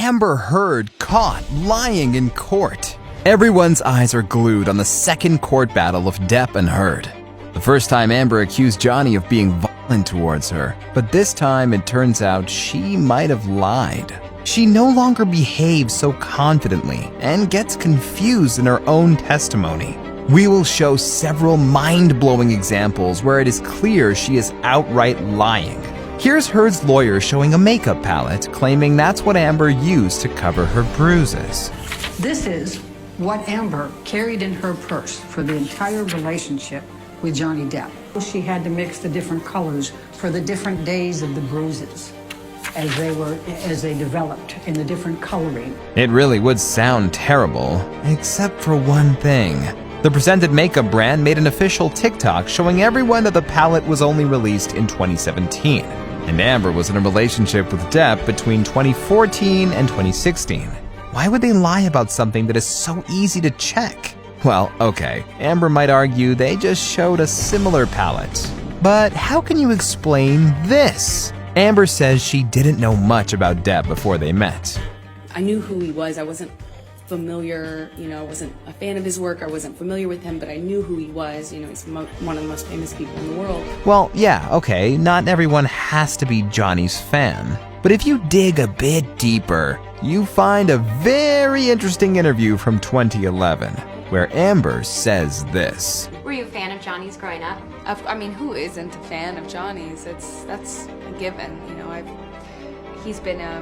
Amber Heard caught lying in court. Everyone's eyes are glued on the second court battle of Depp and Heard. The first time Amber accused Johnny of being violent towards her, but this time it turns out she might have lied. She no longer behaves so confidently and gets confused in her own testimony. We will show several mind-blowing examples where it is clear she is outright lying. Here's Heard's lawyer showing a makeup palette, claiming that's what Amber used to cover her bruises. This is what Amber carried in her purse for the entire relationship with Johnny Depp. She had to mix the different colors for the different days of the bruises as they developed in the different coloring. It really would sound terrible, except for one thing. The presented makeup brand made an official TikTok showing everyone that the palette was only released in 2017, and Amber was in a relationship with Depp between 2014 and 2016. Why would they lie about something that is so easy to check? Well, okay, Amber might argue they just showed a similar palette. But how can you explain this? Amber says she didn't know much about Depp before they met. I knew who he was. I wasn't familiar, I wasn't a fan of his work. I wasn't familiar with him, but I knew who he was. He's one of the most famous people in the world. Well, yeah, okay, not everyone has to be Johnny's fan. But if you dig a bit deeper, you find a very interesting interview from 2011, where Amber says this. Were you a fan of Johnny's growing up? Who isn't a fan of Johnny's? That's a given. He's been a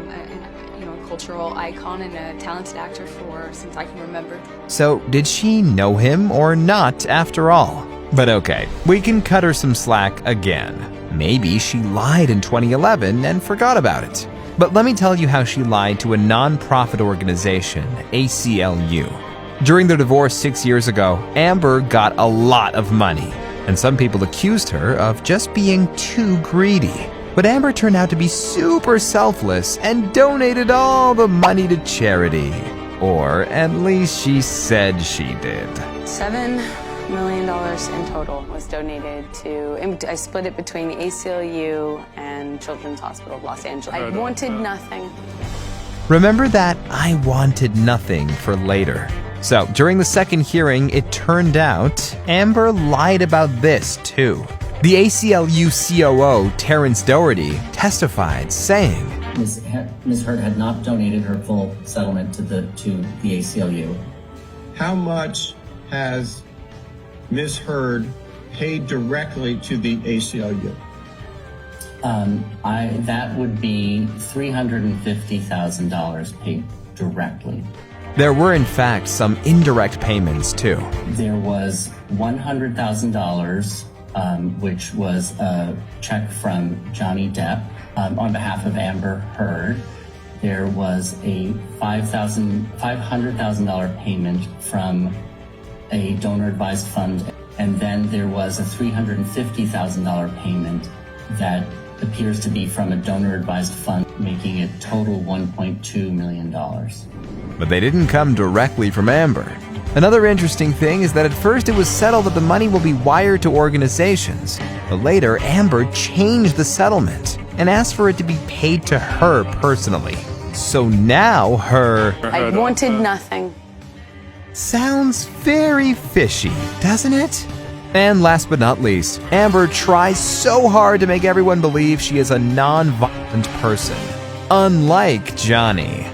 cultural icon and a talented actor since I can remember. So did she know him or not after all? But okay, we can cut her some slack again. Maybe she lied in 2011 and forgot about it. But let me tell you how she lied to a non-profit organization, ACLU. During their divorce 6 years ago, Amber got a lot of money, and some people accused her of just being too greedy. But Amber turned out to be super selfless and donated all the money to charity. Or at least she said she did. $7 million in total was donated to, I split it between the ACLU and Children's Hospital of Los Angeles. I wanted nothing. Remember that I wanted nothing for later. So during the second hearing, it turned out Amber lied about this too. The ACLU COO, Terrence Doherty, testified, saying, Ms. Heard had not donated her full settlement to the ACLU. How much has Ms. Heard paid directly to the ACLU? That would be $350,000 paid directly. There were in fact some indirect payments too. There was $100,000, which was a check from Johnny Depp on behalf of Amber Heard. There was a $500,000 payment from a donor-advised fund, and then there was a $350,000 payment that appears to be from a donor-advised fund, making it total $1.2 million. But they didn't come directly from Amber. Another interesting thing is that at first it was settled that the money will be wired to organizations, but later Amber changed the settlement and asked for it to be paid to her personally. So now I wanted nothing. Sounds very fishy, doesn't it? And last but not least, Amber tries so hard to make everyone believe she is a non-violent person, unlike Johnny.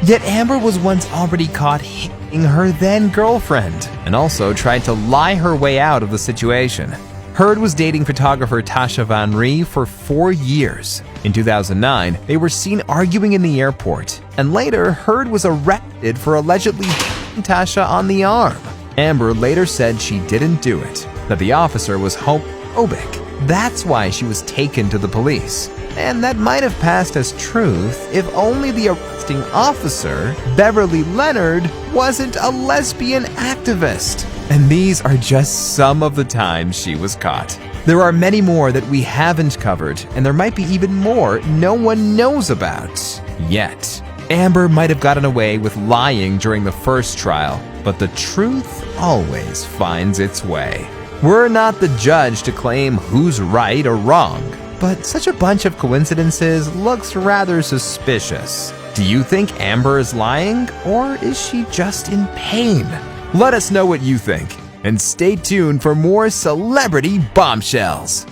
Yet Amber was once already caught hitting her then-girlfriend, and also tried to lie her way out of the situation. Heard was dating photographer 𝘃𝙗𝙗 for 4 years. In 2009, they were seen arguing in the airport, and later Heard was arrested for allegedly hitting Tasha on the arm. Amber later said she didn't do it, that the officer was homophobic. That's why she was taken to the police. And that might have passed as truth if only the arresting officer, Beverly Leonard, wasn't a lesbian activist. And these are just some of the times she was caught. There are many more that we haven't covered, and there might be even more no one knows about yet. Amber might have gotten away with lying during the first trial, but the truth always finds its way. We're not the judge to claim who's right or wrong, but such a bunch of coincidences looks rather suspicious. Do you think Amber is lying, or is she just in pain? Let us know what you think, and stay tuned for more celebrity bombshells.